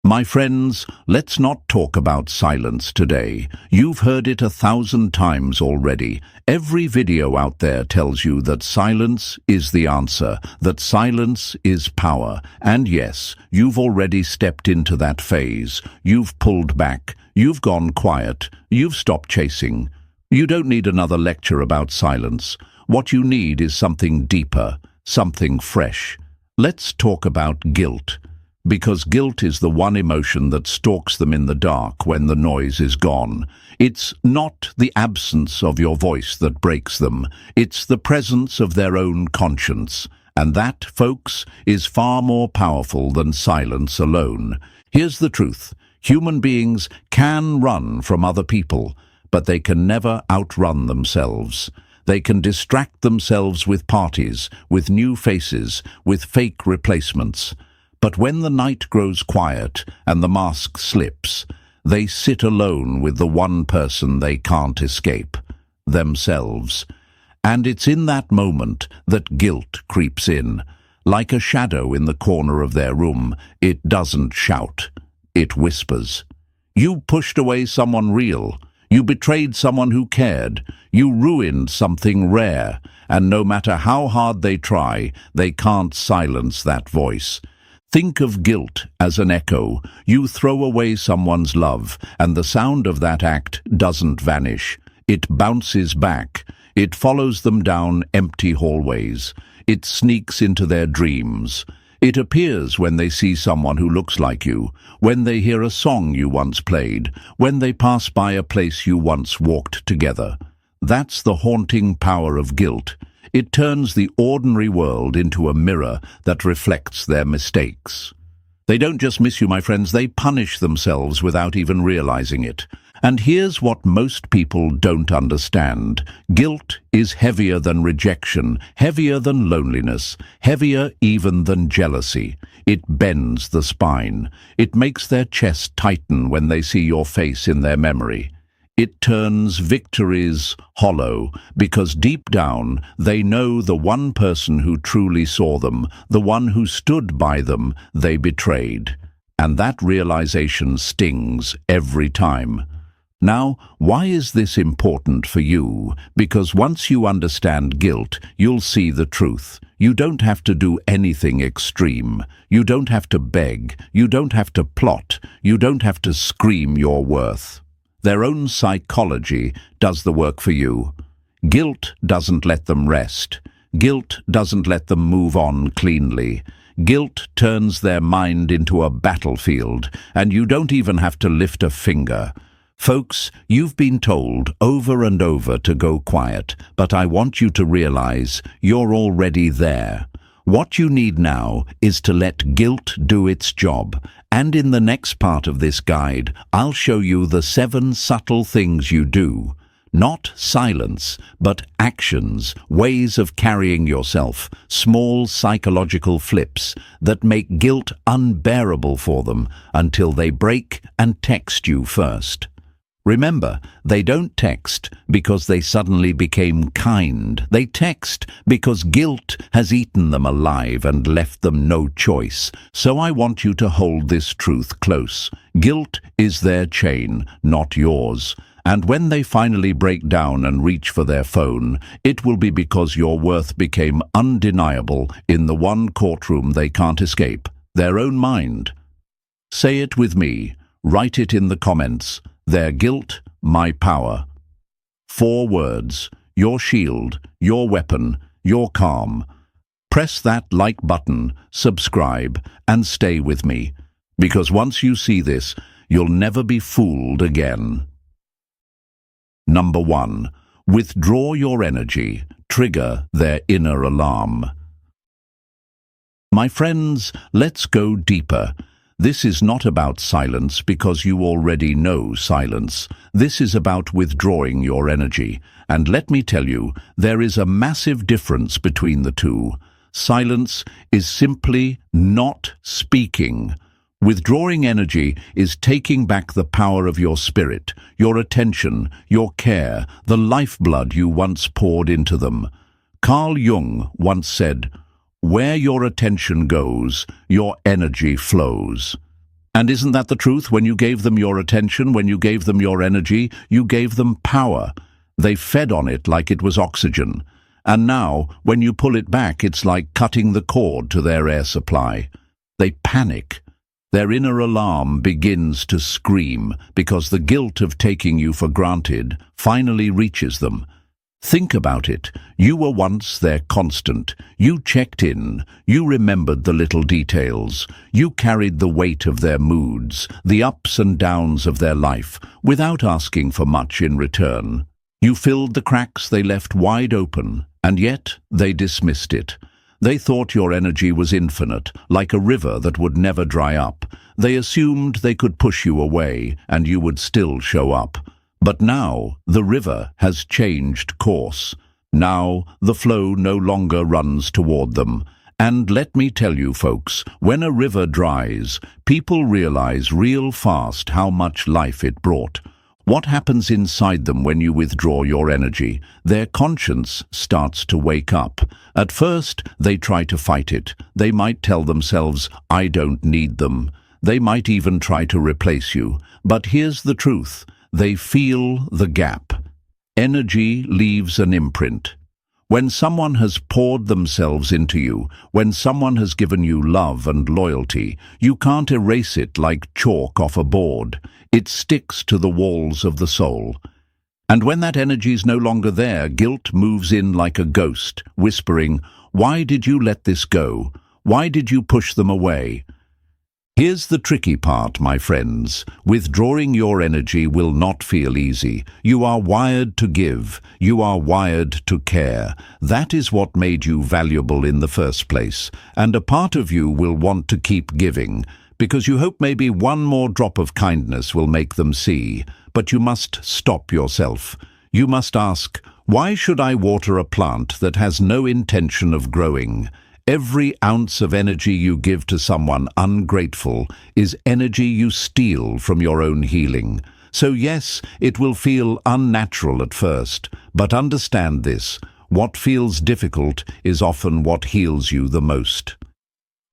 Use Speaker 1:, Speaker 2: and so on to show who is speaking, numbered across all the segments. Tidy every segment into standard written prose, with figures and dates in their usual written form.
Speaker 1: My friends, let's not talk about silence today. You've heard it 1,000 times already. Every video out there tells you that silence is the answer, that silence is power. And yes, you've already stepped into that phase. You've pulled back. You've gone quiet. You've stopped chasing. You don't need another lecture about silence. What you need is something deeper, something fresh. Let's talk about guilt. Because guilt is the one emotion that stalks them in the dark when the noise is gone. It's not the absence of your voice that breaks them. It's the presence of their own conscience. And that, folks, is far more powerful than silence alone. Here's the truth. Human beings can run from other people, but they can never outrun themselves. They can distract themselves with parties, with new faces, with fake replacements. But when the night grows quiet and the mask slips, they sit alone with the one person they can't escape, themselves. And it's in that moment that guilt creeps in. Like a shadow in the corner of their room, it doesn't shout, it whispers. You pushed away someone real. You betrayed someone who cared. You ruined something rare. And no matter how hard they try, they can't silence that voice. Think of guilt as an echo. You throw away someone's love, and the sound of that act doesn't vanish. It bounces back. It follows them down empty hallways. It sneaks into their dreams. It appears when they see someone who looks like you, when they hear a song you once played, when they pass by a place you once walked together. That's the haunting power of guilt. It turns the ordinary world into a mirror that reflects their mistakes. They don't just miss you, my friends, they punish themselves without even realizing it. And here's what most people don't understand. Guilt is heavier than rejection, heavier than loneliness, heavier even than jealousy. It bends the spine. It makes their chest tighten when they see your face in their memory. It turns victories hollow, because deep down they know the one person who truly saw them, the one who stood by them, they betrayed. And that realization stings every time. Now, why is this important for you? Because once you understand guilt, you'll see the truth. You don't have to do anything extreme. You don't have to beg. You don't have to plot. You don't have to scream your worth. Their own psychology does the work for you. Guilt doesn't let them rest. Guilt doesn't let them move on cleanly. Guilt turns their mind into a battlefield, and you don't even have to lift a finger. Folks, you've been told over and over to go quiet, but I want you to realize you're already there. What you need now is to let guilt do its job. And in the next part of this guide, I'll show you the 7 subtle things you do. Not silence, but actions, ways of carrying yourself, small psychological flips that make guilt unbearable for them until they break and text you first. Remember, they don't text because they suddenly became kind. They text because guilt has eaten them alive and left them no choice. So I want you to hold this truth close. Guilt is their chain, not yours. And when they finally break down and reach for their phone, it will be because your worth became undeniable in the one courtroom they can't escape, their own mind. Say it with me. Write it in the comments. Their guilt, my power. 4 words. Your shield, your weapon, your calm. Press that like button, subscribe, and stay with me. Because once you see this, you'll never be fooled again. Number 1. Withdraw your energy. Trigger their inner alarm. My friends, let's go deeper. This is not about silence because you already know silence. This is about withdrawing your energy. And let me tell you, there is a massive difference between the two. Silence is simply not speaking. Withdrawing energy is taking back the power of your spirit, your attention, your care, the lifeblood you once poured into them. Carl Jung once said, "Where your attention goes, your energy flows." And isn't that the truth? When you gave them your attention, when you gave them your energy, you gave them power. They fed on it like it was oxygen. And now, when you pull it back, it's like cutting the cord to their air supply. They panic. Their inner alarm begins to scream because the guilt of taking you for granted finally reaches them. Think about it. You were once their constant. You checked in. You remembered the little details. You carried the weight of their moods, the ups and downs of their life, without asking for much in return. You filled the cracks they left wide open, and yet they dismissed it. They thought your energy was infinite, like a river that would never dry up. They assumed they could push you away, and you would still show up. But now the river has changed course. Now the flow no longer runs toward them. And let me tell you, folks, when a river dries, people realize real fast how much life it brought. What happens inside them when you withdraw your energy? Their conscience starts to wake up. At first, they try to fight it. They might tell themselves, "I don't need them." They might even try to replace you. But here's the truth. They feel the gap. Energy leaves an imprint. When someone has poured themselves into you, when someone has given you love and loyalty, you can't erase it like chalk off a board. It sticks to the walls of the soul. And when that energy's no longer there, guilt moves in like a ghost, whispering, "Why did you let this go? Why did you push them away?" Here's the tricky part, my friends. Withdrawing your energy will not feel easy. You are wired to give. You are wired to care. That is what made you valuable in the first place. And a part of you will want to keep giving, because you hope maybe one more drop of kindness will make them see. But you must stop yourself. You must ask, why should I water a plant that has no intention of growing? Every ounce of energy you give to someone ungrateful is energy you steal from your own healing. So yes, it will feel unnatural at first, but understand this: what feels difficult is often what heals you the most.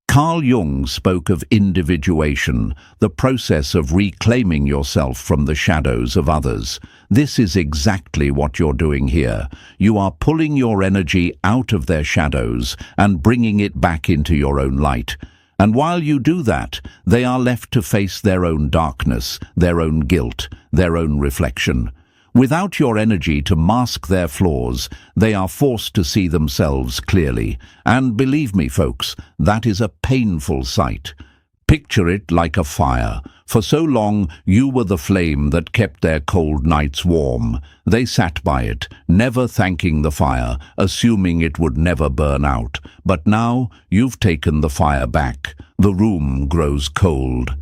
Speaker 1: Carl Jung spoke of individuation, the process of reclaiming yourself from the shadows of others. This is exactly what you're doing here. You are pulling your energy out of their shadows and bringing it back into your own light. And while you do that, they are left to face their own darkness, their own guilt, their own reflection. Without your energy to mask their flaws, they are forced to see themselves clearly. And believe me, folks, that is a painful sight. Picture it like a fire. For so long, you were the flame that kept their cold nights warm. They sat by it, never thanking the fire, assuming it would never burn out. But now, you've taken the fire back. The room grows cold.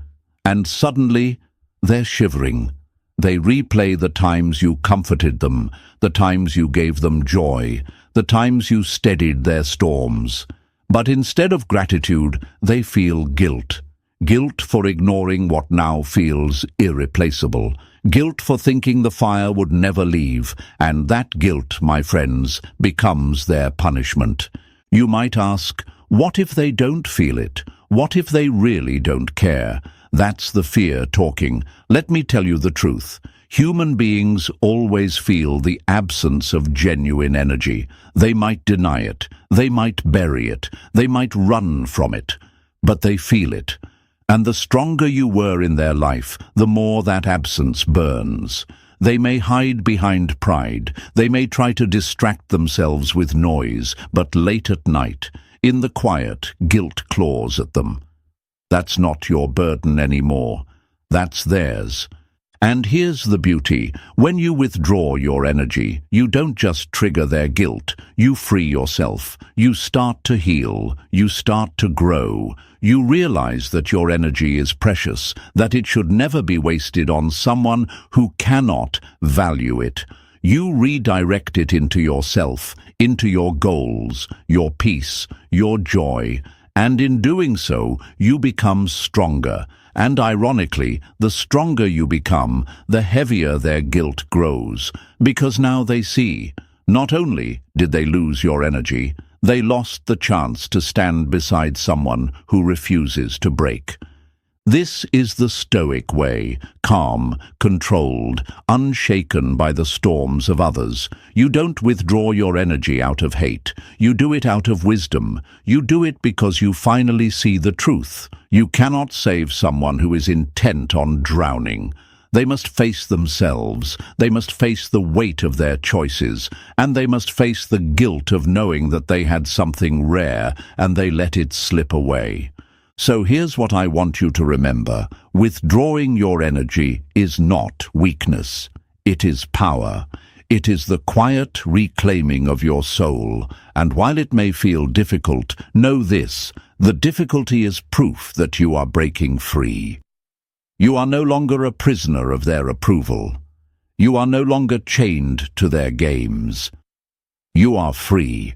Speaker 1: And suddenly, they're shivering. They replay the times you comforted them, the times you gave them joy, the times you steadied their storms. But instead of gratitude, they feel guilt. Guilt for ignoring what now feels irreplaceable. Guilt for thinking the fire would never leave. And that guilt, my friends, becomes their punishment. You might ask, what if they don't feel it? What if they really don't care? That's the fear talking. Let me tell you the truth. Human beings always feel the absence of genuine energy. They might deny it. They might bury it. They might run from it. But they feel it. And the stronger you were in their life, the more that absence burns. They may hide behind pride. They may try to distract themselves with noise. But late at night, in the quiet, guilt claws at them. That's not your burden anymore. That's theirs. And here's the beauty. When you withdraw your energy, you don't just trigger their guilt. You free yourself. You start to heal. You start to grow. You realize that your energy is precious, that it should never be wasted on someone who cannot value it. You redirect it into yourself, into your goals, your peace, your joy. And in doing so, you become stronger. And ironically, the stronger you become, the heavier their guilt grows. Because now they see, not only did they lose your energy, they lost the chance to stand beside someone who refuses to break. This is the Stoic way, calm, controlled, unshaken by the storms of others. You don't withdraw your energy out of hate. You do it out of wisdom. You do it because you finally see the truth. You cannot save someone who is intent on drowning. They must face themselves. They must face the weight of their choices. And they must face the guilt of knowing that they had something rare and they let it slip away. So here's what I want you to remember. Withdrawing your energy is not weakness. It is power. It is the quiet reclaiming of your soul. And while it may feel difficult, know this: the difficulty is proof that you are breaking free. You are no longer a prisoner of their approval. You are no longer chained to their games. You are free.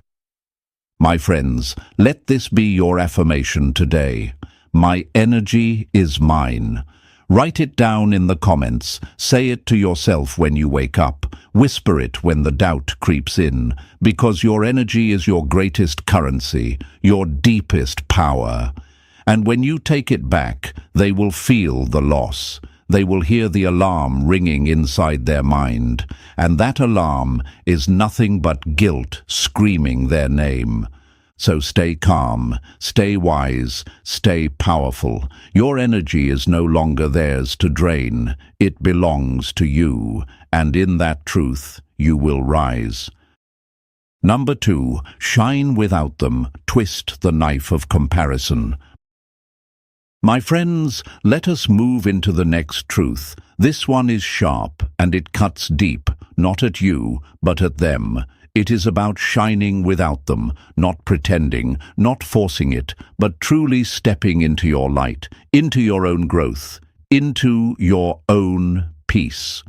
Speaker 1: My friends, let this be your affirmation today. My energy is mine. Write it down in the comments. Say it to yourself when you wake up. Whisper it when the doubt creeps in, because your energy is your greatest currency, your deepest power. And when you take it back, they will feel the loss. They will hear the alarm ringing inside their mind, and that alarm is nothing but guilt screaming their name. So stay calm, stay wise, stay powerful. Your energy is no longer theirs to drain. It belongs to you, and in that truth you will rise. Number 2, shine without them. Twist the knife of comparison. My friends, let us move into the next truth. This one is sharp, and it cuts deep, not at you, but at them. It is about shining without them, not pretending, not forcing it, but truly stepping into your light, into your own growth, into your own peace.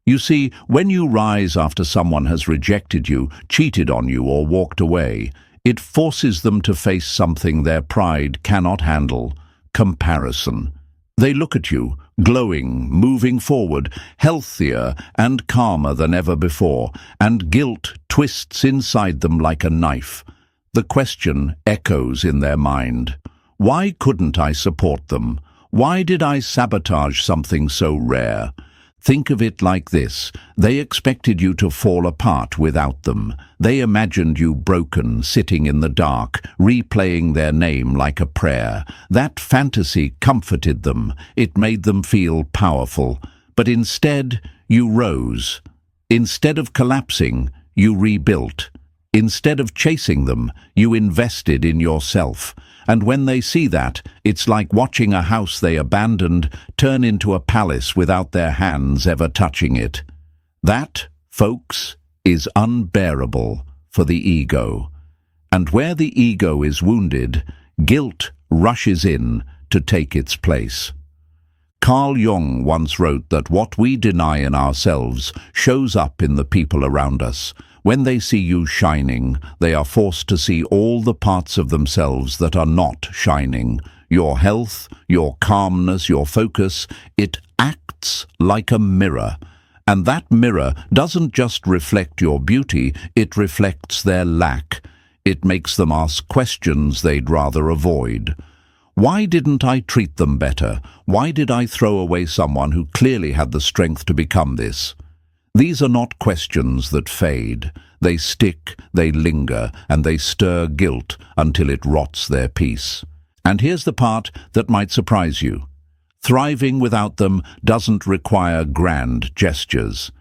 Speaker 1: You see, when you rise after someone has rejected you, cheated on you, or walked away, it forces them to face something their pride cannot handle: comparison. They look at you, glowing, moving forward, healthier and calmer than ever before, and guilt twists inside them like a knife. The question echoes in their mind: why couldn't I support them? Why did I sabotage something so rare? Think of it like this: they expected you to fall apart without them. They imagined you broken, sitting in the dark, replaying their name like a prayer. That fantasy comforted them. It made them feel powerful. But instead, you rose. Instead of collapsing, you rebuilt. Instead of chasing them, you invested in yourself. And when they see that, it's like watching a house they abandoned turn into a palace without their hands ever touching it. That, folks, is unbearable for the ego. And where the ego is wounded, guilt rushes in to take its place. Carl Jung once wrote that what we deny in ourselves shows up in the people around us. When they see you shining, they are forced to see all the parts of themselves that are not shining. Your health, your calmness, your focus, it acts like a mirror. And that mirror doesn't just reflect your beauty, it reflects their lack. It makes them ask questions they'd rather avoid. Why didn't I treat them better? Why did I throw away someone who clearly had the strength to become this? These are not questions that fade. They stick, they linger, and they stir guilt until it rots their peace. And here's the part that might surprise you. Thriving without them doesn't require grand gestures.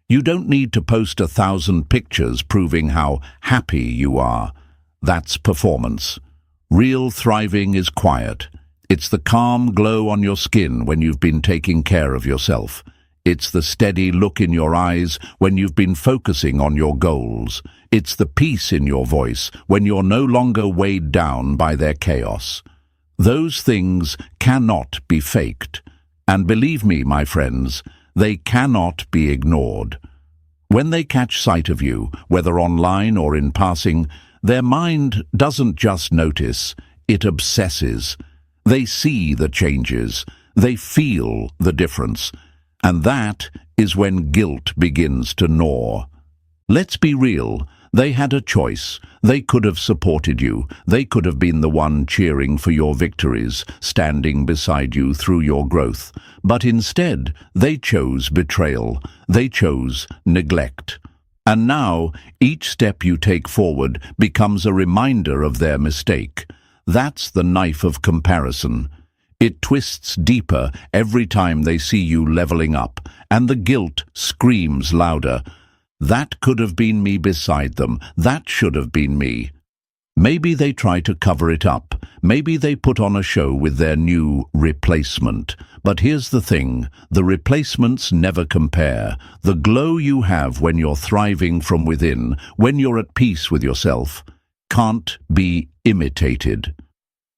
Speaker 1: You don't need to post 1,000 pictures proving how happy you are. That's performance. Real thriving is quiet. It's the calm glow on your skin when you've been taking care of yourself. It's the steady look in your eyes when you've been focusing on your goals. It's the peace in your voice when you're no longer weighed down by their chaos. Those things cannot be faked. And believe me, my friends, they cannot be ignored. When they catch sight of you, whether online or in passing, their mind doesn't just notice, it obsesses. They see the changes. They feel the difference. And that is when guilt begins to gnaw. Let's be real. They had a choice. They could have supported you. They could have been the one cheering for your victories, standing beside you through your growth. But instead, they chose betrayal. They chose neglect. And now, each step you take forward becomes a reminder of their mistake. That's the knife of comparison. It twists deeper every time they see you leveling up, and the guilt screams louder. That could have been me beside them. That should have been me. Maybe they try to cover it up. Maybe they put on a show with their new replacement. But here's the thing, the replacements never compare. The glow you have when you're thriving from within, when you're at peace with yourself, can't be imitated.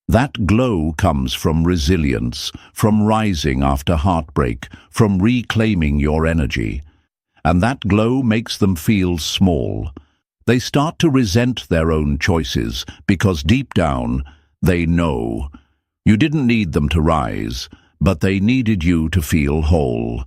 Speaker 1: That glow comes from resilience, from rising after heartbreak, from reclaiming your energy. And that glow makes them feel small. They start to resent their own choices because deep down, they know. You didn't need them to rise, but they needed you to feel whole.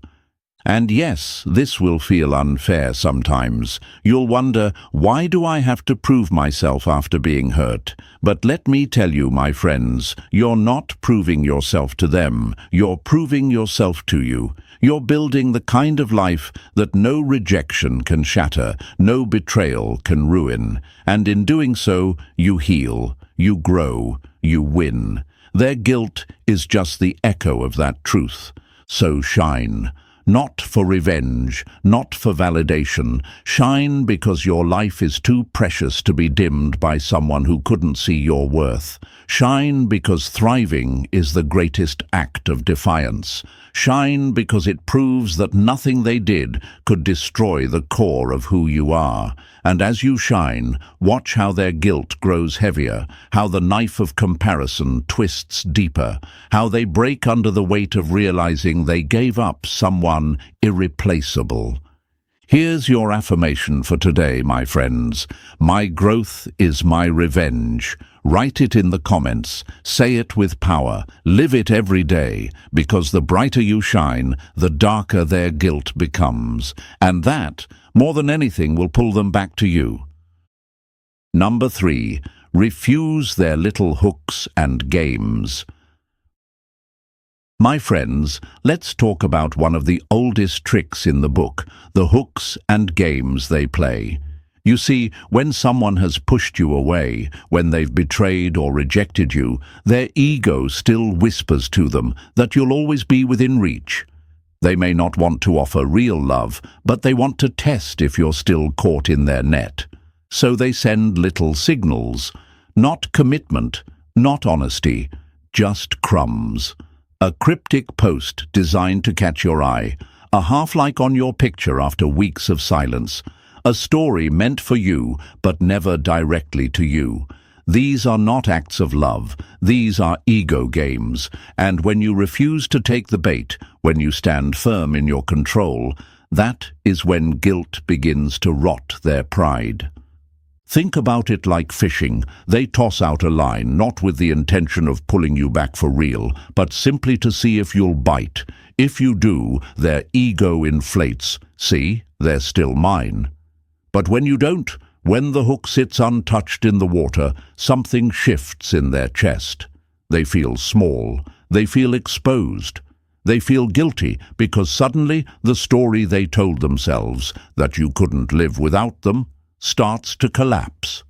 Speaker 1: And yes, this will feel unfair sometimes. You'll wonder, why do I have to prove myself after being hurt? But let me tell you, my friends, you're not proving yourself to them. You're proving yourself to you. You're building the kind of life that no rejection can shatter, no betrayal can ruin. And in doing so, you heal, you grow, you win. Their guilt is just the echo of that truth. So shine. Not for revenge, not for validation. Shine because your life is too precious to be dimmed by someone who couldn't see your worth. Shine because thriving is the greatest act of defiance. Shine because it proves that nothing they did could destroy the core of who you are. And as you shine, watch how their guilt grows heavier, how the knife of comparison twists deeper, how they break under the weight of realizing they gave up someone irreplaceable. Here's your affirmation for today, my friends. My growth is my revenge. Write it in the comments. Say it with power. Live it every day, because the brighter you shine, the darker their guilt becomes. And that, more than anything, will pull them back to you. Number 3. Refuse their little hooks and games. My friends, let's talk about one of the oldest tricks in the book, the hooks and games they play. You see, when someone has pushed you away, when they've betrayed or rejected you, their ego still whispers to them that you'll always be within reach. They may not want to offer real love, but they want to test if you're still caught in their net. So they send little signals. Not commitment, not honesty, just crumbs. A cryptic post designed to catch your eye, a half-like on your picture after weeks of silence, a story meant for you but never directly to you. These are not acts of love, these are ego games, and when you refuse to take the bait, when you stand firm in your control, that is when guilt begins to rot their pride. Think about it like fishing. They toss out a line, not with the intention of pulling you back for real, but simply to see if you'll bite. If you do, their ego inflates. See, they're still mine. But when you don't, when the hook sits untouched in the water, something shifts in their chest. They feel small. They feel exposed. They feel guilty because suddenly the story they told themselves, that you couldn't live without them, starts to collapse.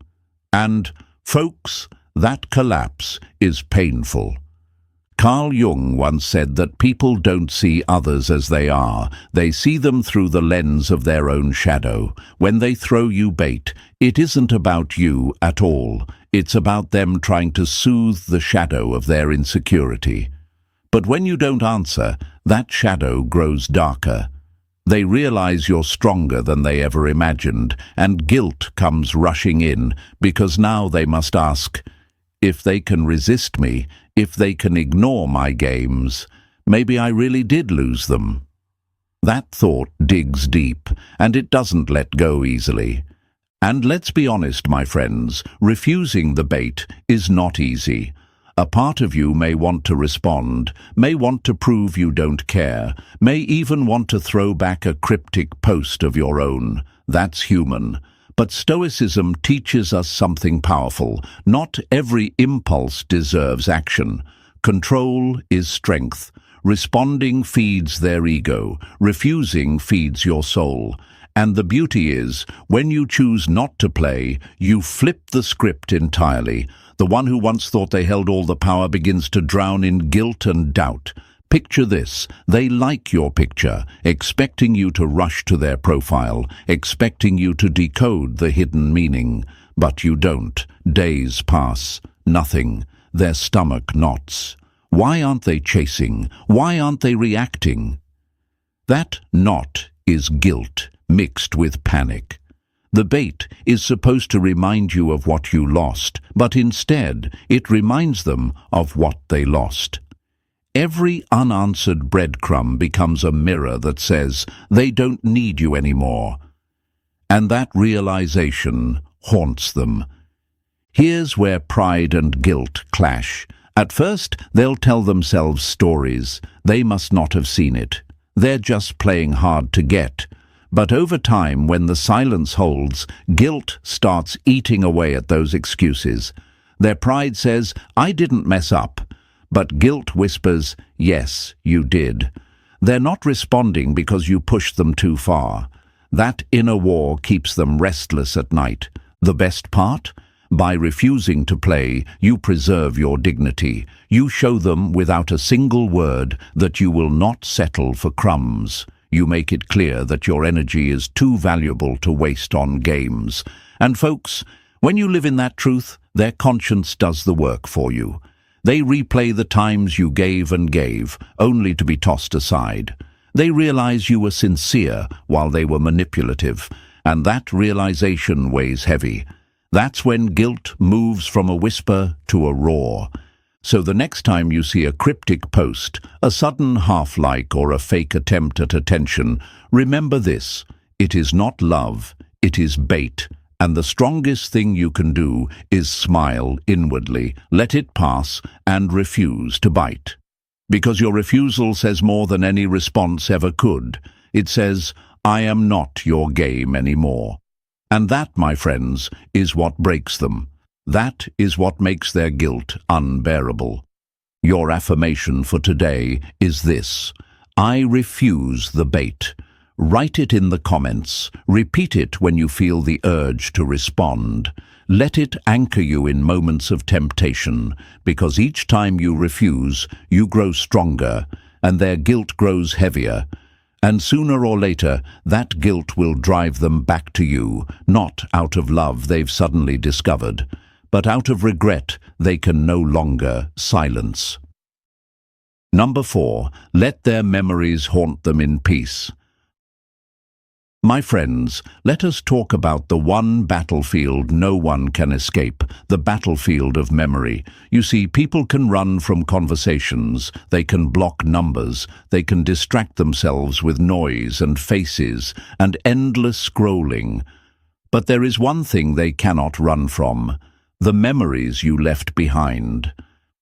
Speaker 1: And, folks, that collapse is painful. Carl Jung once said that people don't see others as they are. They see them through the lens of their own shadow. When they throw you bait, it isn't about you at all. It's about them trying to soothe the shadow of their insecurity. But when you don't answer, that shadow grows darker. They realize you're stronger than they ever imagined, and guilt comes rushing in, because now they must ask, if they can resist me, if they can ignore my games, maybe I really did lose them. That thought digs deep, and it doesn't let go easily. And let's be honest, my friends, refusing the bait is not easy. A part of you may want to respond, may want to prove you don't care, may even want to throw back a cryptic post of your own. That's human. But Stoicism teaches us something powerful. Not every impulse deserves action. Control is strength. Responding feeds their ego. Refusing feeds your soul. And the beauty is, when you choose not to play, you flip the script entirely. The one who once thought they held all the power begins to drown in guilt and doubt. Picture this. They like your picture, expecting you to rush to their profile, expecting you to decode the hidden meaning. But you don't. Days pass. Nothing. Their stomach knots. Why aren't they chasing? Why aren't they reacting? That knot is guilt mixed with panic. The bait is supposed to remind you of what you lost, but instead it reminds them of what they lost. Every unanswered breadcrumb becomes a mirror that says they don't need you anymore. And that realization haunts them. Here's where pride and guilt clash. At first, they'll tell themselves stories. They must not have seen it. They're just playing hard to get. But over time, when the silence holds, guilt starts eating away at those excuses. Their pride says, "I didn't mess up." But guilt whispers, "Yes, you did." They're not responding because you pushed them too far. That inner war keeps them restless at night. The best part? By refusing to play, you preserve your dignity. You show them without a single word that you will not settle for crumbs. You make it clear that your energy is too valuable to waste on games. And folks, when you live in that truth, their conscience does the work for you. They replay the times you gave and gave, only to be tossed aside. They realize you were sincere while they were manipulative, and that realization weighs heavy. That's when guilt moves from a whisper to a roar. So the next time you see a cryptic post, a sudden half-like or a fake attempt at attention, remember this: it is not love, it is bait. And the strongest thing you can do is smile inwardly, let it pass, and refuse to bite. Because your refusal says more than any response ever could. It says, "I am not your game anymore." And that, my friends, is what breaks them. That is what makes their guilt unbearable. Your affirmation for today is this: I refuse the bait. Write it in the comments. Repeat it when you feel the urge to respond. Let it anchor you in moments of temptation, because each time you refuse, you grow stronger, and their guilt grows heavier. And sooner or later, that guilt will drive them back to you, not out of love they've suddenly discovered, but out of regret they can no longer silence. Number 4, let their memories haunt them in peace. My friends, let us talk about the one battlefield no one can escape, the battlefield of memory. You see, people can run from conversations, they can block numbers, they can distract themselves with noise and faces and endless scrolling. But there is one thing they cannot run from: the memories you left behind.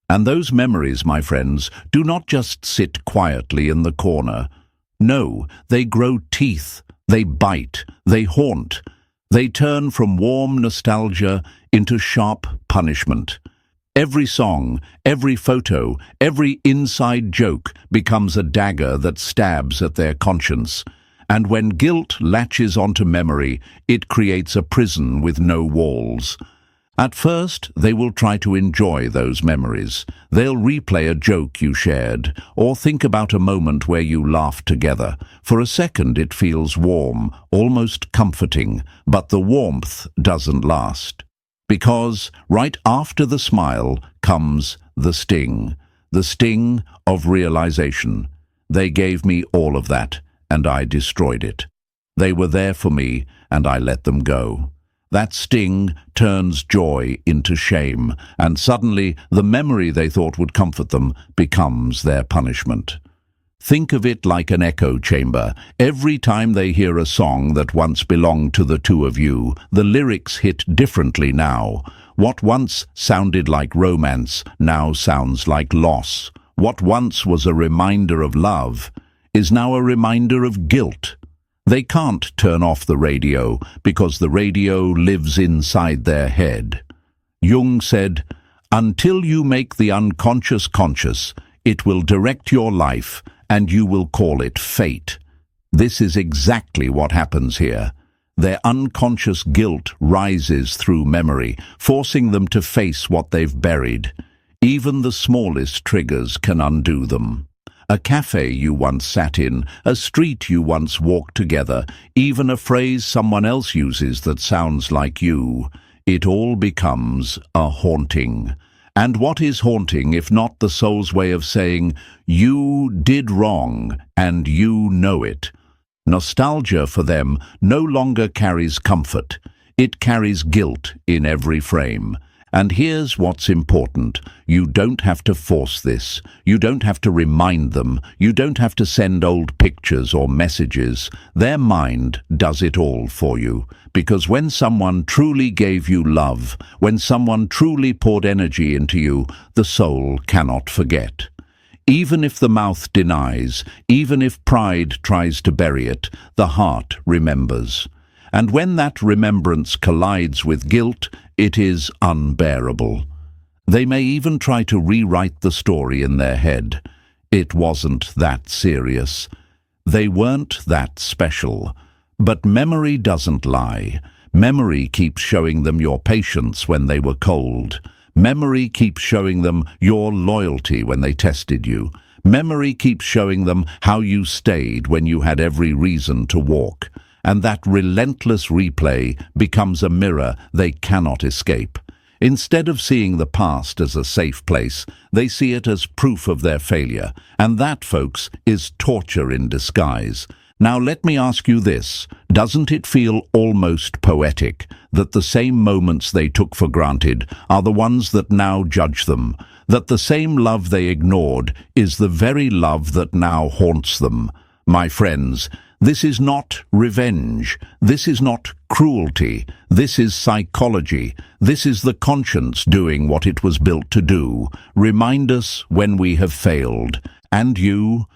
Speaker 1: And those memories, my friends, do not just sit quietly in the corner. No, they grow teeth. They bite, they haunt, they turn from warm nostalgia into sharp punishment. Every song, every photo, every inside joke becomes a dagger that stabs at their conscience. And when guilt latches onto memory, it creates a prison with no walls. At first, they will try to enjoy those memories. They'll replay a joke you shared, or think about a moment where you laughed together. For a second, it feels warm, almost comforting, but the warmth doesn't last. Because right after the smile comes the sting of realization. They gave me all of that, and I destroyed it. They were there for me, and I let them go. That sting turns joy into shame, and suddenly the memory they thought would comfort them becomes their punishment. Think of it like an echo chamber. Every time they hear a song that once belonged to the two of you, the lyrics hit differently now. What once sounded like romance now sounds like loss. What once was a reminder of love is now a reminder of guilt. They can't turn off the radio because the radio lives inside their head. Jung said, "Until you make the unconscious conscious, it will direct your life and you will call it fate." This is exactly what happens here. Their unconscious guilt rises through memory, forcing them to face what they've buried. Even the smallest triggers can undo them. A cafe you once sat in, a street you once walked together, even a phrase someone else uses that sounds like you. It all becomes a haunting. And what is haunting if not the soul's way of saying, "You did wrong, and you know it"? Nostalgia for them no longer carries comfort. It carries guilt in every frame. And here's what's important. You don't have to force this. You don't have to remind them. You don't have to send old pictures or messages. Their mind does it all for you. Because when someone truly gave you love, when someone truly poured energy into you, the soul cannot forget. Even if the mouth denies, even if pride tries to bury it, the heart remembers. And when that remembrance collides with guilt, it is unbearable. They may even try to rewrite the story in their head. It wasn't that serious. They weren't that special. But memory doesn't lie. Memory keeps showing them your patience when they were cold. Memory keeps showing them your loyalty when they tested you. Memory keeps showing them how you stayed when you had every reason to walk. And that relentless replay becomes a mirror they cannot escape. Instead of seeing the past as a safe place, they see it as proof of their failure. And that, folks, is torture in disguise. Now let me ask you this. Doesn't it feel almost poetic that the same moments they took for granted are the ones that now judge them? That the same love they ignored is the very love that now haunts them? My friends, this is not revenge. This is not cruelty. This is psychology. This is the conscience doing what it was built to do. Remind us when we have failed. And you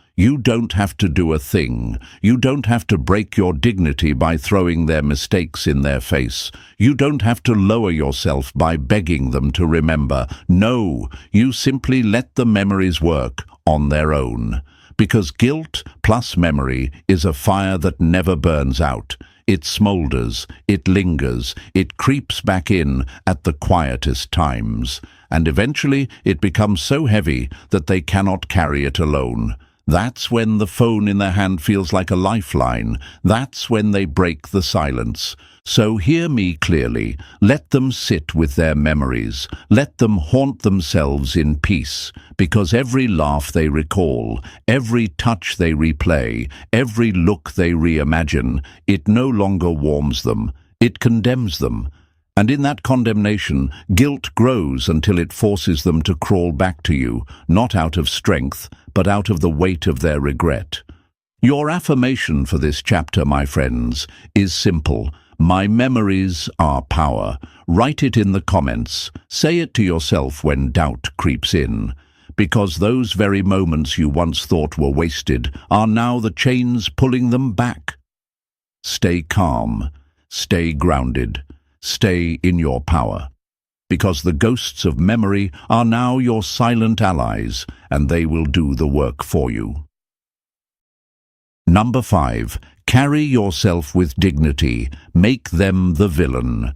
Speaker 1: don't have to do a thing. You don't have to break your dignity by throwing their mistakes in their face. You don't have to lower yourself by begging them to remember. No, you simply let the memories work on their own. Because guilt plus memory is a fire that never burns out. It smolders, it lingers, it creeps back in at the quietest times. And eventually it becomes so heavy that they cannot carry it alone. That's when the phone in their hand feels like a lifeline. That's when they break the silence. So hear me clearly. Let them sit with their memories. Let them haunt themselves in peace. Because every laugh they recall, every touch they replay, every look they reimagine, it no longer warms them. It condemns them. And in that condemnation, guilt grows until it forces them to crawl back to you, not out of strength, but out of the weight of their regret. Your affirmation for this chapter, my friends, is simple. My memories are power. Write it in the comments. Say it to yourself when doubt creeps in. Because those very moments you once thought were wasted are now the chains pulling them back. Stay calm. Stay grounded. Stay in your power. Because the ghosts of memory are now your silent allies, and they will do the work for you. Number 5. Carry yourself with dignity. Make them the villain.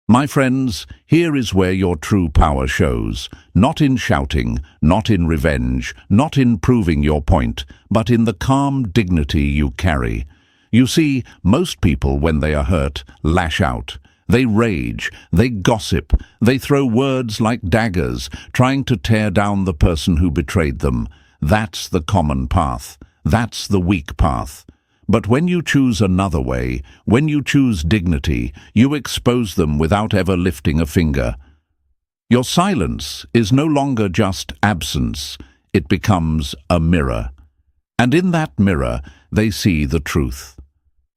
Speaker 1: My friends, here is where your true power shows. Not in shouting, not in revenge, not in proving your point, but in the calm dignity you carry. You see, most people, when they are hurt, lash out. They rage, they gossip, they throw words like daggers, trying to tear down the person who betrayed them. That's the common path. That's the weak path. But when you choose another way, when you choose dignity, you expose them without ever lifting a finger. Your silence is no longer just absence. It becomes a mirror. And in that mirror, they see the truth.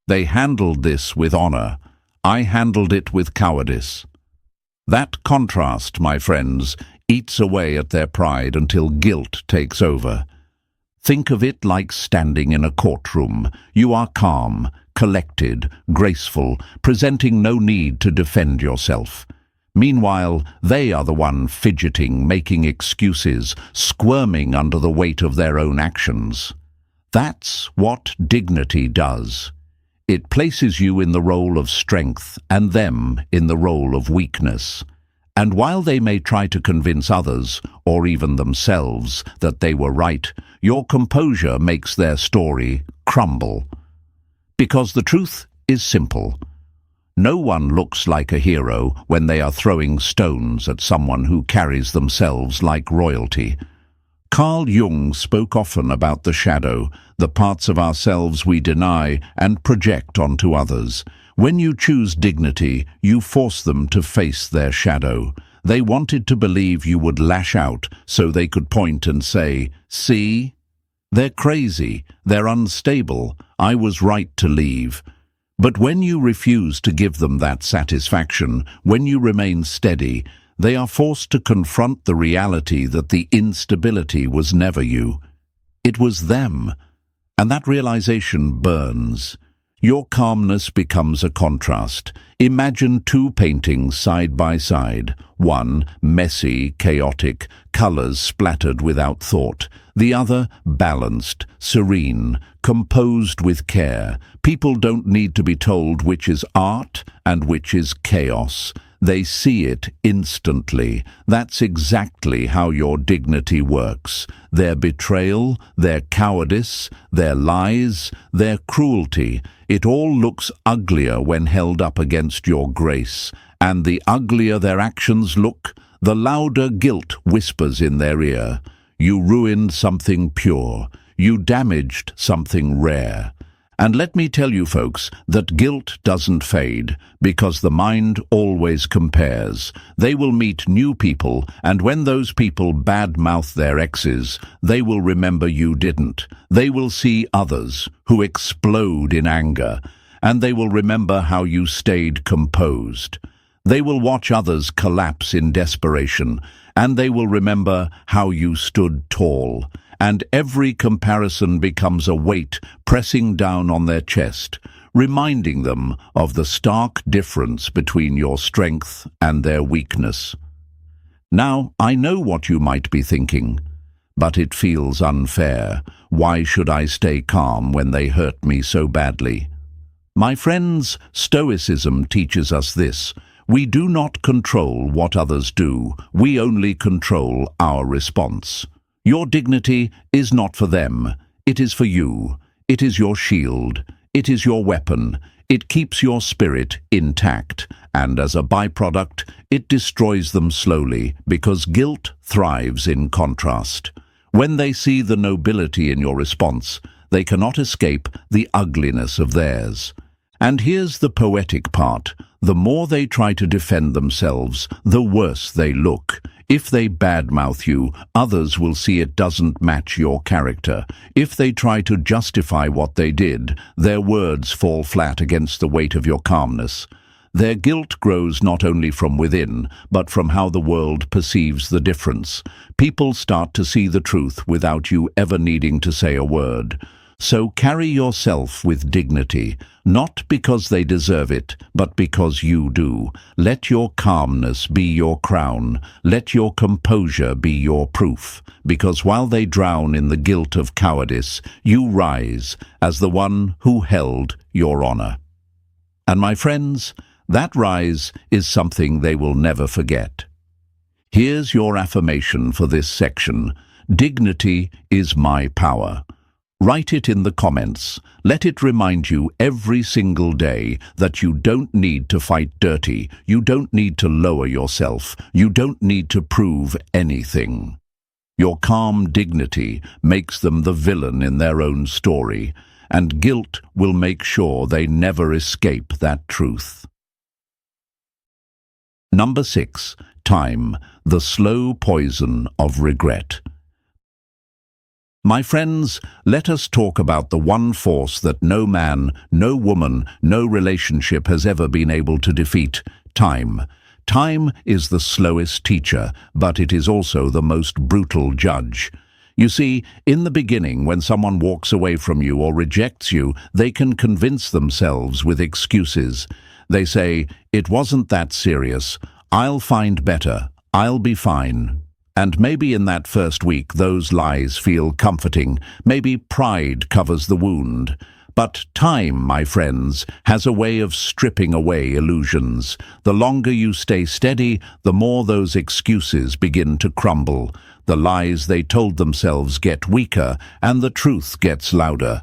Speaker 1: They handled this with honor. I handled it with cowardice. That contrast, my friends, eats away at their pride until guilt takes over. Think of it like standing in a courtroom. You are calm, collected, graceful, presenting no need to defend yourself. Meanwhile, they are the one fidgeting, making excuses, squirming under the weight of their own actions. That's what dignity does. It places you in the role of strength and them in the role of weakness. And while they may try to convince others, or even themselves, that they were right, your composure makes their story crumble. Because the truth is simple. No one looks like a hero when they are throwing stones at someone who carries themselves like royalty. Carl Jung spoke often about the shadow, the parts of ourselves we deny and project onto others. When you choose dignity, you force them to face their shadow. They wanted to believe you would lash out so they could point and say, "See? They're crazy, they're unstable, I was right to leave." But when you refuse to give them that satisfaction, when you remain steady, they are forced to confront the reality that the instability was never you. It was them. And that realization burns. Your calmness becomes a contrast. Imagine two paintings side by side. One, messy, chaotic, colors splattered without thought. The other, balanced, serene, composed with care. People don't need to be told which is art and which is chaos. They see it instantly. That's exactly how your dignity works. Their betrayal, their cowardice, their lies, their cruelty, it all looks uglier when held up against your grace. And the uglier their actions look, the louder guilt whispers in their ear. You ruined something pure. You damaged something rare. And let me tell you, folks, that guilt doesn't fade, because the mind always compares. They will meet new people, and when those people badmouth their exes, they will remember you didn't. They will see others who explode in anger, and they will remember how you stayed composed. They will watch others collapse in desperation, and they will remember how you stood tall. And every comparison becomes a weight pressing down on their chest, reminding them of the stark difference between your strength and their weakness. Now, I know what you might be thinking, but it feels unfair. Why should I stay calm when they hurt me so badly? My friends, Stoicism teaches us this. We do not control what others do, we only control our response. Your dignity is not for them, it is for you. It is your shield, it is your weapon. It keeps your spirit intact, and as a byproduct, it destroys them slowly, because guilt thrives in contrast. When they see the nobility in your response, they cannot escape the ugliness of theirs. And here's the poetic part. The more they try to defend themselves, the worse they look. If they badmouth you, others will see it doesn't match your character. If they try to justify what they did, their words fall flat against the weight of your calmness. Their guilt grows not only from within, but from how the world perceives the difference. People start to see the truth without you ever needing to say a word. So carry yourself with dignity, not because they deserve it, but because you do. Let your calmness be your crown. Let your composure be your proof. Because while they drown in the guilt of cowardice, you rise as the one who held your honor. And my friends, that rise is something they will never forget. Here's your affirmation for this section. Dignity is my power. Write it in the comments. Let it remind you every single day that you don't need to fight dirty. You don't need to lower yourself. You don't need to prove anything. Your calm dignity makes them the villain in their own story, and guilt will make sure they never escape that truth. Number 6. Time, the slow poison of regret. My friends, let us talk about the one force that no man, no woman, no relationship has ever been able to defeat: time. Time is the slowest teacher, but it is also the most brutal judge. You see, in the beginning, when someone walks away from you or rejects you, they can convince themselves with excuses. They say, "It wasn't that serious. I'll find better. I'll be fine." And maybe in that first week those lies feel comforting. Maybe pride covers the wound. But time, my friends, has a way of stripping away illusions. The longer you stay steady, the more those excuses begin to crumble. The lies they told themselves get weaker, and the truth gets louder.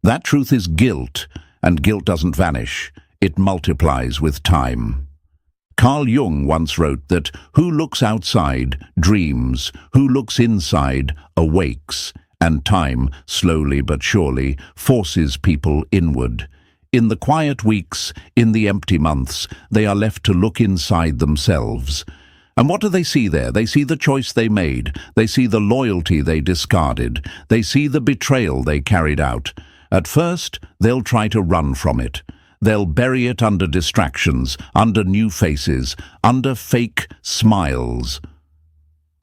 Speaker 1: That truth is guilt, and guilt doesn't vanish. It multiplies with time. Carl Jung once wrote that who looks outside dreams, who looks inside awakes, and time, slowly but surely, forces people inward. In the quiet weeks, in the empty months, they are left to look inside themselves. And what do they see there? They see the choice they made. They see the loyalty they discarded. They see the betrayal they carried out. At first, they'll try to run from it. They'll bury it under distractions, under new faces, under fake smiles.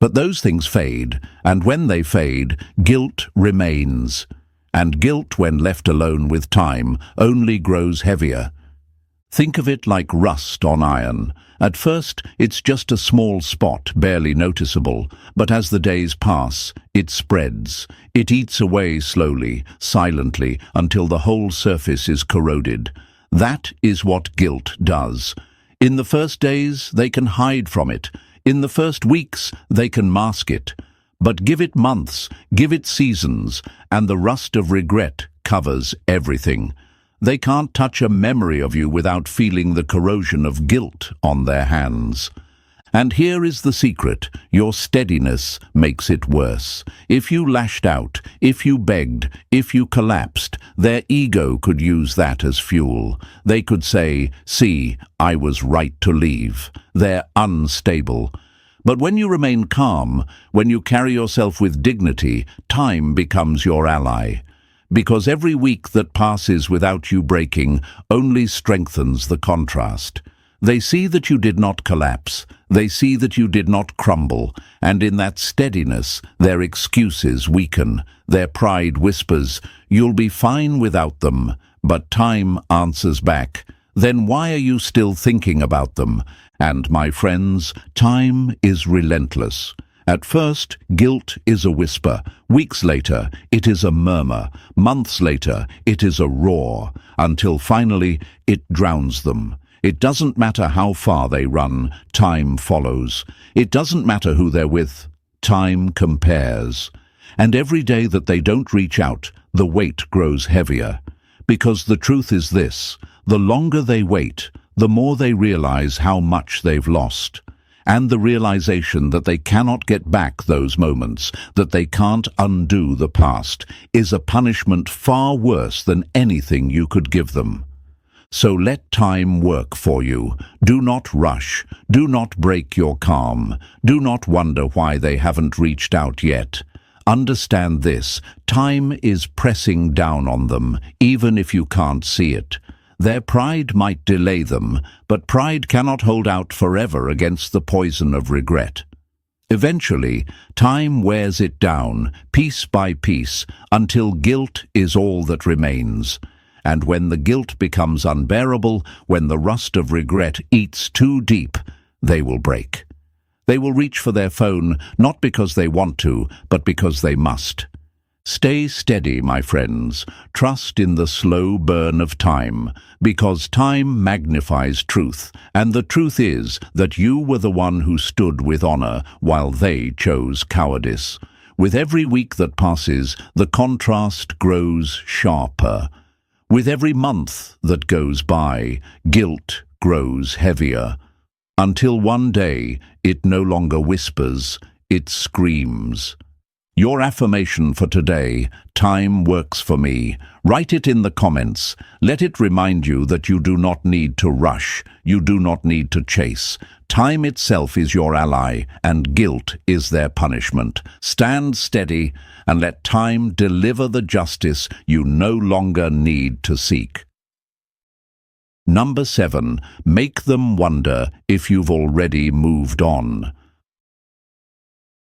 Speaker 1: But those things fade, and when they fade, guilt remains. And guilt, when left alone with time, only grows heavier. Think of it like rust on iron. At first, it's just a small spot, barely noticeable, but as the days pass, it spreads. It eats away slowly, silently, until the whole surface is corroded. That is what guilt does. In the first days, they can hide from it. In the first weeks, they can mask it. But give it months, give it seasons, and the rust of regret covers everything. They can't touch a memory of you without feeling the corrosion of guilt on their hands. And here is the secret: your steadiness makes it worse. If you lashed out, if you begged, if you collapsed, their ego could use that as fuel. They could say, "See, I was right to leave." They're unstable. But when you remain calm, when you carry yourself with dignity, time becomes your ally. Because every week that passes without you breaking only strengthens the contrast. They see that you did not collapse. They see that you did not crumble. And in that steadiness, their excuses weaken. Their pride whispers, "You'll be fine without them." But time answers back, "Then why are you still thinking about them?" And my friends, time is relentless. At first, guilt is a whisper. Weeks later, it is a murmur. Months later, it is a roar. Until finally, it drowns them. It doesn't matter how far they run, time follows. It doesn't matter who they're with, time compares. And every day that they don't reach out, the weight grows heavier. Because the truth is this: the longer they wait, the more they realize how much they've lost. And the realization that they cannot get back those moments, that they can't undo the past, is a punishment far worse than anything you could give them. So let time work for you. Do not rush. Do not break your calm. Do not wonder why they haven't reached out yet. Understand this: time is pressing down on them, even if you can't see it. Their pride might delay them, but pride cannot hold out forever against the poison of regret. Eventually, time wears it down, piece by piece, until guilt is all that remains. And when the guilt becomes unbearable, when the rust of regret eats too deep, they will break. They will reach for their phone, not because they want to, but because they must. Stay steady, my friends. Trust in the slow burn of time, because time magnifies truth, and the truth is that you were the one who stood with honor while they chose cowardice. With every week that passes, the contrast grows sharper. With every month that goes by, guilt grows heavier, until one day it no longer whispers, it screams. Your affirmation for today: time works for me. Write it in the comments. Let it remind you that you do not need to rush. You do not need to chase. Time itself is your ally, and guilt is their punishment. Stand steady and let time deliver the justice you no longer need to seek. Number 7. Make them wonder if you've already moved on.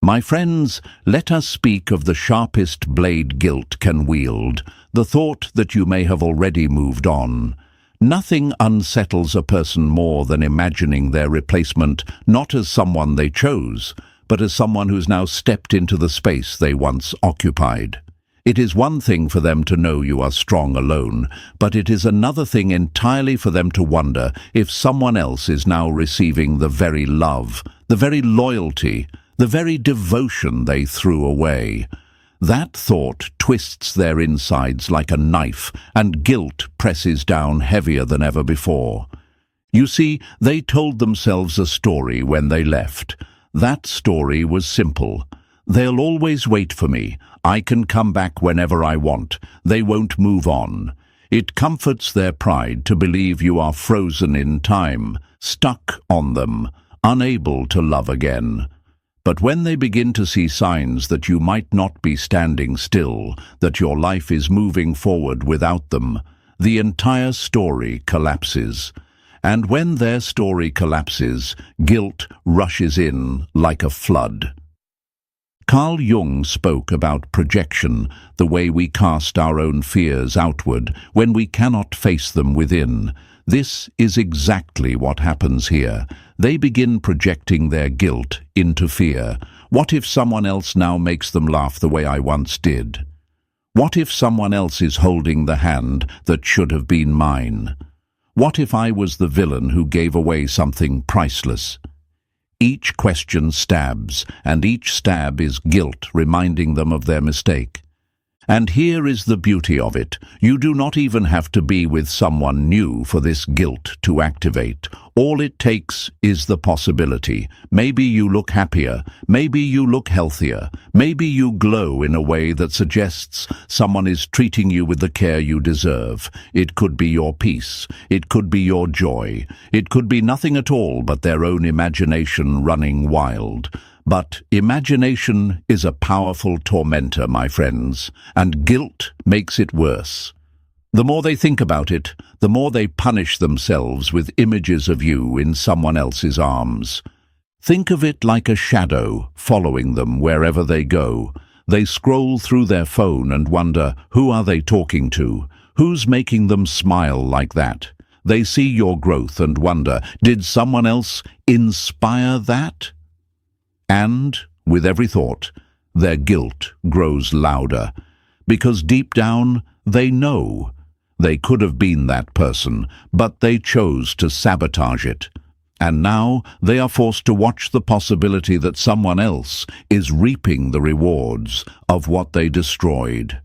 Speaker 1: My friends, let us speak of the sharpest blade guilt can wield, the thought that you may have already moved on. Nothing unsettles a person more than imagining their replacement not as someone they chose, but as someone who's now stepped into the space they once occupied. It is one thing for them to know you are strong alone, but it is another thing entirely for them to wonder if someone else is now receiving the very love, the very loyalty, the very devotion they threw away. That thought twists their insides like a knife, and guilt presses down heavier than ever before. You see, they told themselves a story when they left. That story was simple. They'll always wait for me. I can come back whenever I want. They won't move on. It comforts their pride to believe you are frozen in time, stuck on them, unable to love again. But when they begin to see signs that you might not be standing still, that your life is moving forward without them, the entire story collapses. And when their story collapses, guilt rushes in like a flood. Carl Jung spoke about projection, the way we cast our own fears outward when we cannot face them within. This is exactly what happens here. They begin projecting their guilt into fear. What if someone else now makes them laugh the way I once did? What if someone else is holding the hand that should have been mine? What if I was the villain who gave away something priceless? Each question stabs, and each stab is guilt reminding them of their mistake. And here is the beauty of it. You do not even have to be with someone new for this guilt to activate. All it takes is the possibility. Maybe you look happier, maybe you look healthier, maybe you glow in a way that suggests someone is treating you with the care you deserve. It could be your peace, it could be your joy, it could be nothing at all but their own imagination running wild. But imagination is a powerful tormentor, my friends, and guilt makes it worse. The more they think about it, the more they punish themselves with images of you in someone else's arms. Think of it like a shadow following them wherever they go. They scroll through their phone and wonder, who are they talking to? Who's making them smile like that? They see your growth and wonder, did someone else inspire that? And, with every thought, their guilt grows louder, because deep down they know they could have been that person, but they chose to sabotage it. And now they are forced to watch the possibility that someone else is reaping the rewards of what they destroyed.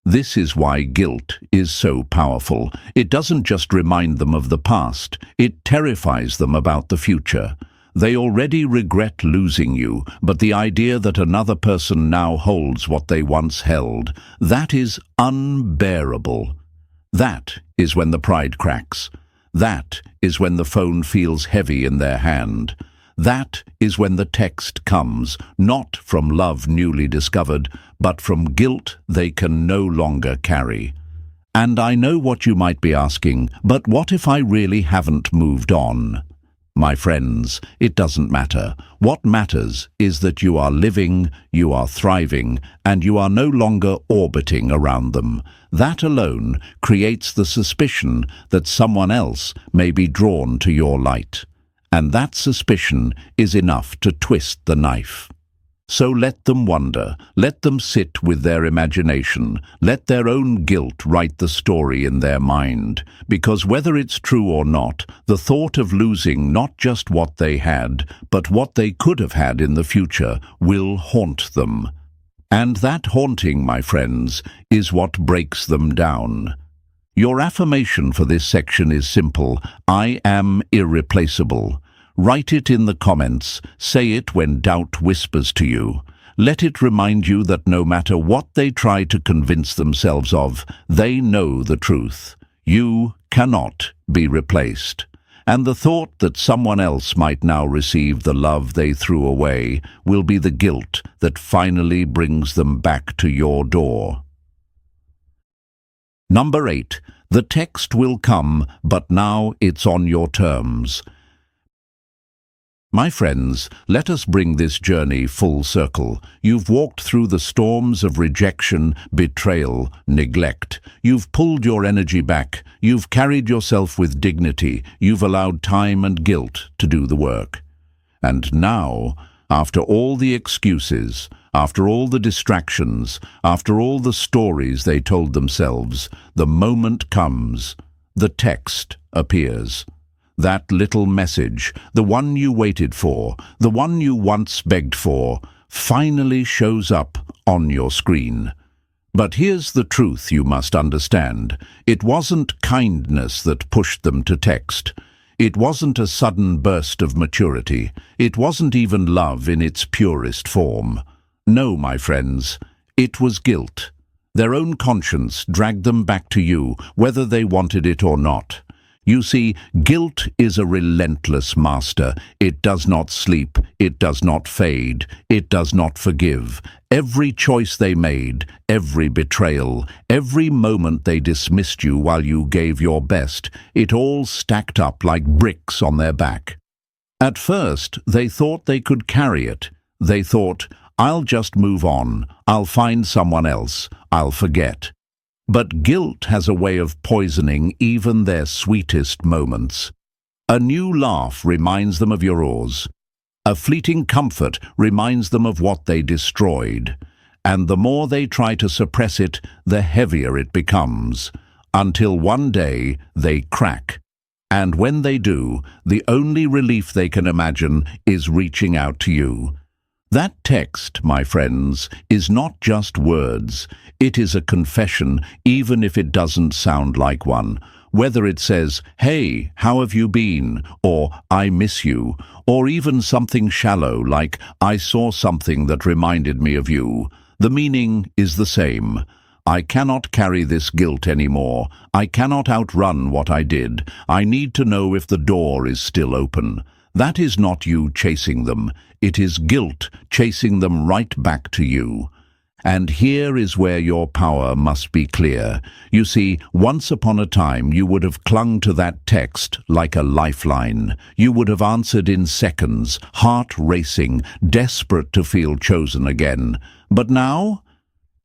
Speaker 1: This is why guilt is so powerful. It doesn't just remind them of the past, it terrifies them about the future. They already regret losing you, but the idea that another person now holds what they once held, that is unbearable. That is when the pride cracks. That is when the phone feels heavy in their hand. That is when the text comes, not from love newly discovered, but from guilt they can no longer carry. And I know what you might be asking, but what if I really haven't moved on? My friends, it doesn't matter. What matters is that you are living, you are thriving, and you are no longer orbiting around them. That alone creates the suspicion that someone else may be drawn to your light. And that suspicion is enough to twist the knife. So let them wonder, let them sit with their imagination, let their own guilt write the story in their mind, because whether it's true or not, the thought of losing not just what they had, but what they could have had in the future will haunt them. And that haunting, my friends, is what breaks them down. Your affirmation for this section is simple: I am irreplaceable. Write it in the comments, say it when doubt whispers to you. Let it remind you that no matter what they try to convince themselves of, they know the truth. You cannot be replaced. And the thought that someone else might now receive the love they threw away will be the guilt that finally brings them back to your door. Number 8. The text will come, but now it's on your terms. My friends, let us bring this journey full circle. You've walked through the storms of rejection, betrayal, neglect. You've pulled your energy back. You've carried yourself with dignity. You've allowed time and guilt to do the work. And now, after all the excuses, after all the distractions, after all the stories they told themselves, the moment comes. The text appears. That little message, the one you waited for, the one you once begged for, finally shows up on your screen. But here's the truth you must understand. It wasn't kindness that pushed them to text. It wasn't a sudden burst of maturity. It wasn't even love in its purest form. No, my friends, it was guilt. Their own conscience dragged them back to you, whether they wanted it or not. You see, guilt is a relentless master. It does not sleep, it does not fade, it does not forgive. Every choice they made, every betrayal, every moment they dismissed you while you gave your best, it all stacked up like bricks on their back. At first, they thought they could carry it. They thought, I'll just move on, I'll find someone else, I'll forget. But guilt has a way of poisoning even their sweetest moments. A new laugh reminds them of your oars. A fleeting comfort reminds them of what they destroyed. And the more they try to suppress it, the heavier it becomes, until one day they crack. And when they do, the only relief they can imagine is reaching out to you. That text, my friends, is not just words. It is a confession, even if it doesn't sound like one. Whether it says, "Hey, how have you been?" or "I miss you," or even something shallow like, "I saw something that reminded me of you," the meaning is the same. I cannot carry this guilt anymore. I cannot outrun what I did. I need to know if the door is still open. That is not you chasing them. It is guilt chasing them right back to you. And here is where your power must be clear. You see, once upon a time you would have clung to that text like a lifeline. You would have answered in seconds, heart racing, desperate to feel chosen again. But now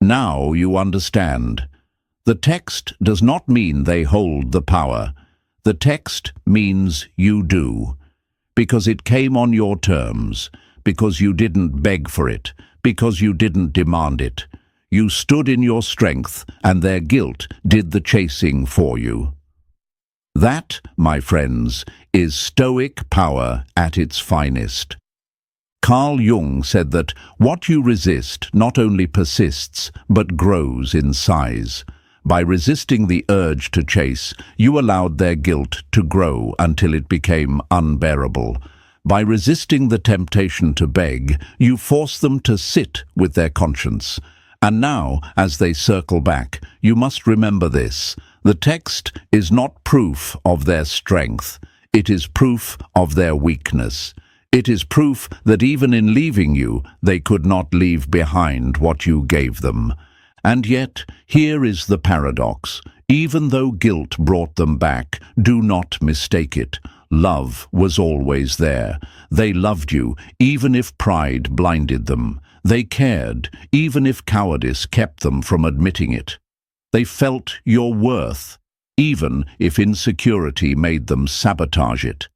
Speaker 1: you understand. The text does not mean they hold the power. The text means you do. Because it came on your terms, because you didn't beg for it, because you didn't demand it. You stood in your strength, and their guilt did the chasing for you. That, my friends, is Stoic power at its finest. Carl Jung said that what you resist not only persists, but grows in size. By resisting the urge to chase, you allowed their guilt to grow until it became unbearable. By resisting the temptation to beg, you forced them to sit with their conscience. And now, as they circle back, you must remember this. The text is not proof of their strength. It is proof of their weakness. It is proof that even in leaving you, they could not leave behind what you gave them. And yet, here is the paradox. Even though guilt brought them back, do not mistake it. Love was always there. They loved you, even if pride blinded them. They cared, even if cowardice kept them from admitting it. They felt your worth, even if insecurity made them sabotage it.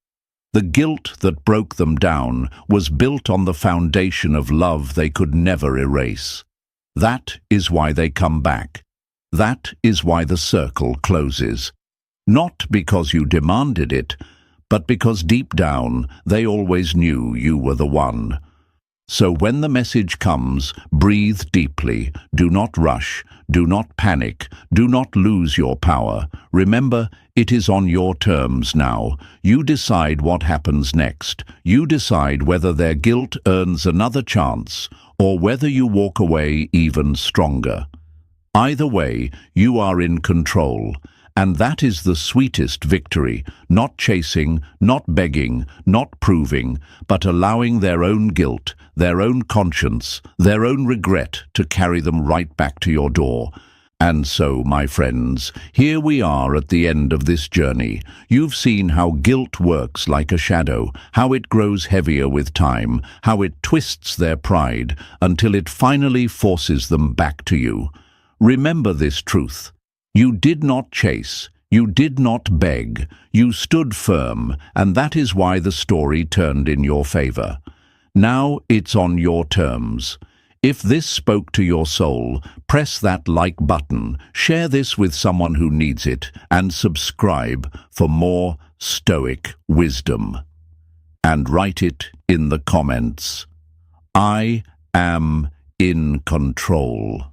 Speaker 1: The guilt that broke them down was built on the foundation of love they could never erase. That is why they come back. That is why the circle closes. Not because you demanded it, but because deep down they always knew you were the one. So when the message comes, breathe deeply. Do not rush. Do not panic. Do not lose your power. Remember, it is on your terms now. You decide what happens next. You decide whether their guilt earns another chance, or whether you walk away even stronger. Either way, you are in control. And that is the sweetest victory, not chasing, not begging, not proving, but allowing their own guilt, their own conscience, their own regret to carry them right back to your door. And so, my friends, here we are at the end of this journey. You've seen how guilt works like a shadow, how it grows heavier with time, how it twists their pride until it finally forces them back to you. Remember this truth. You did not chase, you did not beg, you stood firm, and that is why the story turned in your favor. Now it's on your terms. If this spoke to your soul, press that like button, share this with someone who needs it, and subscribe for more Stoic wisdom. And write it in the comments. I am in control.